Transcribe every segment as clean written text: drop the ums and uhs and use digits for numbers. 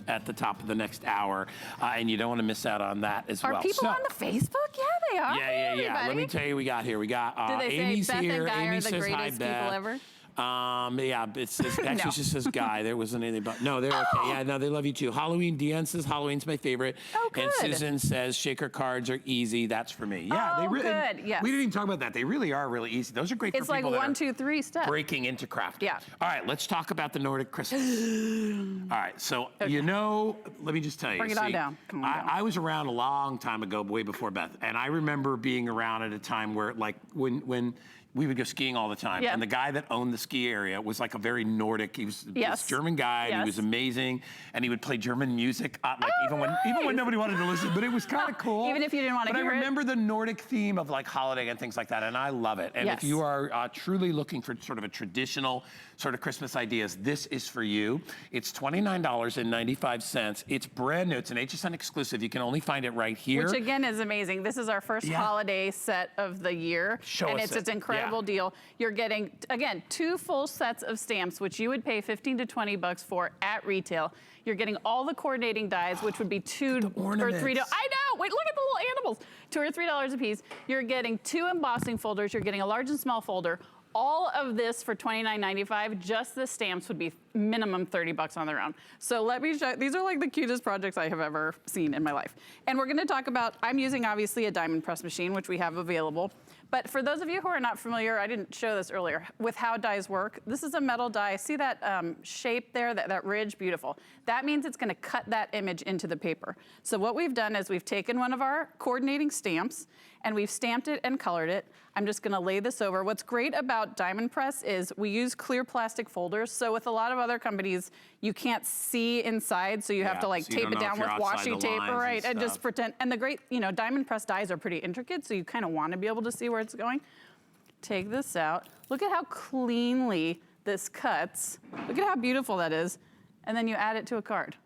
at the top of the next hour, and you don't want to miss out on that as well. Are people on the Facebook? Yeah, they are. Yeah. Let me tell you, we got here. We got Did they Amy's say Beth here. and Guy Amy are the says hi, greatest Beth. people ever? Yeah, actually just says Guy. There wasn't anything but, no, they're okay. Yeah, no, they love you too. Halloween, Deanne says Halloween's my favorite. Oh, good. And Susan says shaker cards are easy. That's for me. Yeah, they really, good. Yes. we didn't even talk about that. They really are really easy. Those are great It's for like people 1, 2, 3 steps. breaking into crafting. Yeah. All right, let's talk about the Nordic Christmas. All right, so, you know, let me just tell you. Bring it on down. Come on down. I was around a long time ago, way before Beth, and I remember being around at a time where, like, when we would go skiing all the time. Yeah. And the guy that owned the ski area was like a very Nordic, he was this German guy, and he was amazing. And he would play German music, like even when nobody wanted to listen, but it was kind of cool. Even if you didn't want to hear it. But I remember the Nordic theme of like holiday and things like that, and I love it. And if you are truly looking for sort of a traditional sort of Christmas ideas, this is for you. It's $29.95. It's brand new, it's an HSN exclusive. You can only find it right here. Which again is amazing. This is our first holiday set of the year. And it's an incredible deal. You're getting, again, 2 full sets of stamps, which you would pay 15 to 20 bucks for at retail. You're getting all the coordinating dies, which would be $2 or $3. I know, wait, look at the little animals. $2 or $3 a piece. You're getting 2 embossing folders. You're getting a large and small folder. All of this for $29.95, just the stamps would be minimum 30 bucks on their own. So let me show, these are like the cutest projects I have ever seen in my life. And we're gonna talk about, I'm using obviously a diamond press machine, which we have available. But for those of you who are not familiar, I didn't show this earlier, with how dies work. This is a metal die. See that shape there, that ridge? Beautiful. That means it's gonna cut that image into the paper. So what we've done is we've taken one of our coordinating stamps and we've stamped it and colored it. I'm just gonna lay this over. What's great about diamond press is we use clear plastic folders. So with a lot of other companies, you can't see inside, so you have to like tape it down with washi tape, right? And just pretend, and the great, you know, diamond press dies are pretty intricate, so you kind of wanna be able to see where it's going. Take this out. Look at how cleanly this cuts. Look at how beautiful that is. And then you add it to a card.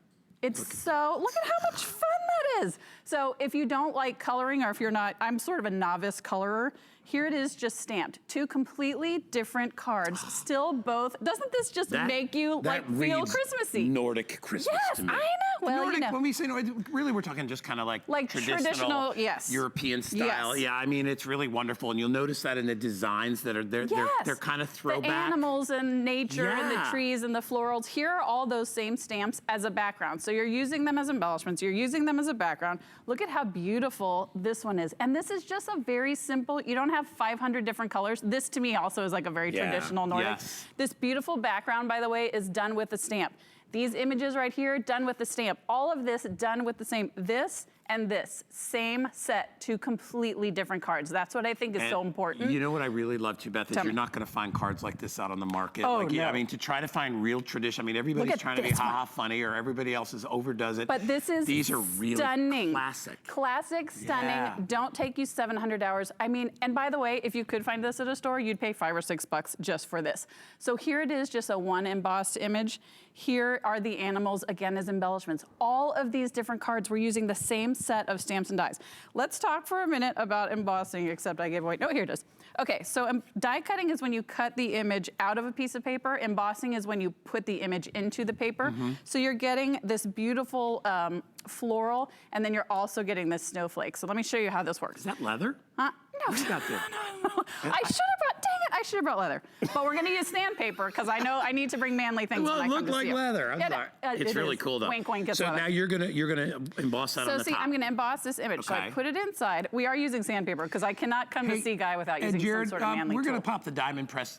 It's look at how much fun that is. So if you don't like coloring, or if you're not, I'm sort of a novice colorer, here it is just stamped. 2 completely different cards, still both. Doesn't this just make you like feel Christmassy? Nordic Christmas to me. I know. Well, Nordic, you know. when we say Nordic, really we're talking just kind of like traditional European style. Yeah, I mean, it's really wonderful. And you'll notice that in the designs that are, they're kind of throwback. The animals and nature and the trees and the florals. Here are all those same stamps as a background. So you're using them as embellishments. You're using them as a background. Look at how beautiful this one is. And this is just a very simple, you don't have 500 different colors. This to me also is like a very traditional Nordic. This beautiful background, by the way, is done with a stamp. These images right here, done with the stamp. All of this done with the same, this and this, same set, 2 completely different cards. That's what I think is so important. You know what I really love too, Beth, is you're not gonna find cards like this out on the market. Oh, like, no. I mean, to try to find real tradition, I mean, everybody's trying to be ha-ha funny, or everybody else overdoes it. But this is These are really stunning. classic. Classic, stunning, don't take you 700 hours. I mean, and by the way, if you could find this at a store, you'd pay $5 or $6 just for this. So here it is, just a 1 embossed image. Here are the animals, again, as embellishments. All of these different cards, we're using the same set of stamps and dies. Let's talk for a minute about embossing, except I gave away, no, here it is. Okay, so die cutting is when you cut the image out of a piece of paper. Embossing is when you put the image into the paper. So you're getting this beautiful floral, and then you're also getting this snowflake. So let me show you how this works. Is that leather? No. What you got there? No. I should have brought, dang it, I should have brought leather. But we're gonna use sandpaper, because I know I need to bring manly things when I come to see you. It looked like leather. I'm sorry. It's really cool though. Wink, wink, it's so leather. now you're gonna emboss that on the top. So see, I'm gonna emboss this image. So I put it inside. We are using sandpaper, because I cannot come to see Guy without using Jared, some sort of manly we're tool. gonna pop the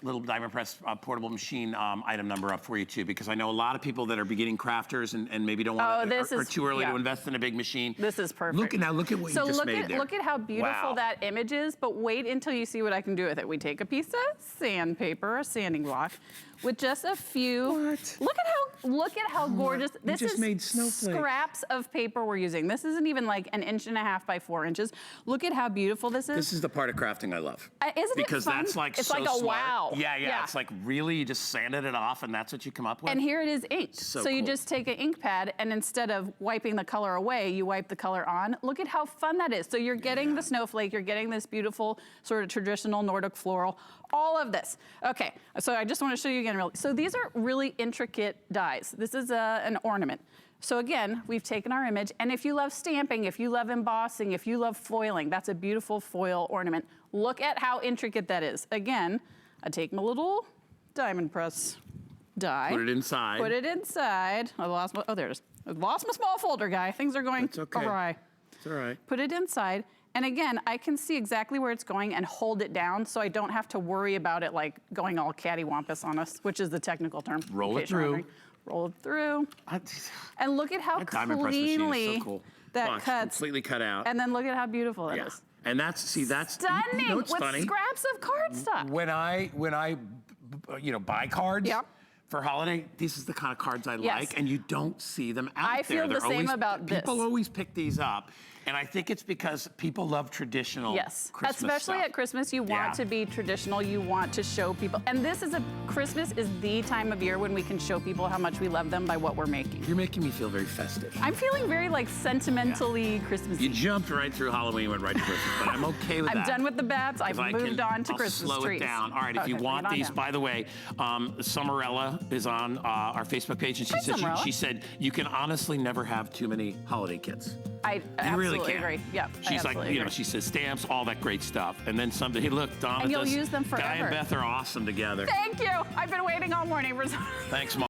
little diamond press portable machine item number up for you too, because I know a lot of people that are beginning crafters and maybe don't want to, or too early to invest in a big machine. This is perfect. Look at what you just made there. Look at how beautiful that image is, but wait until you see what I can do with it. We take a piece of sandpaper, a sanding block, with just a few. Look at how gorgeous. This is made scraps of paper we're using. This isn't even like 1.5 inches by 4 inches. Look at how beautiful this is. This is the part of crafting I love. Isn't it fun? Because that's like it's so like a smart. wow. Yeah. It's like really, you just sanded it off and that's what you come up with. And here it is inked. So you just take an ink pad, and instead of wiping the color away, you wipe the color on. Look at how fun that is. So you're getting the snowflake, you're getting this beautiful sort of traditional Nordic floral, all of this. Okay, so I just want to show you again. So these are really intricate dies. This is an ornament. So again, we've taken our image, and if you love stamping, if you love embossing, if you love foiling, that's a beautiful foil ornament. Look at how intricate that is. Again, I take my little diamond press die. Put it inside. Put it inside. I lost my, oh, there it is. I lost my small folder, guy. Things are going awry. It's all right. Put it inside. And again, I can see exactly where it's going and hold it down so I don't have to worry about it like going all cattywampus on us, which is the technical term. Roll it through. Roll it through. And look at how cleanly that cuts. Completely cut out. And then look at how beautiful that is. And that's, see, that's stunning, you know what's with funny? Scraps of cardstock. When I buy cards, for holiday, this is the kind of cards I like, and you don't see them out there. I feel the same about this. People always pick these up, and I think it's because people love traditional Christmas especially stuff. At Christmas, you want to be traditional, you want to show people, and Christmas is the time of year when we can show people how much we love them by what we're making. You're making me feel very festive. I'm feeling very like sentimentally Christmassy. You jumped right through Halloween and went right to Christmas, but I'm okay with that. I'm done with the bats, I've moved on to Christmas slow trees. It down. All right, if you want these, by the way, Summerella is on our Facebook page, and she said you can honestly never have too many holiday kits. I absolutely agree. Yeah, she's like, you know, she says stamps, all that great stuff, and then someday, hey, look, Donna, and you'll use them forever. Guy and Beth are awesome together. Thank you. I've been waiting all morning for. Thanks, Mom.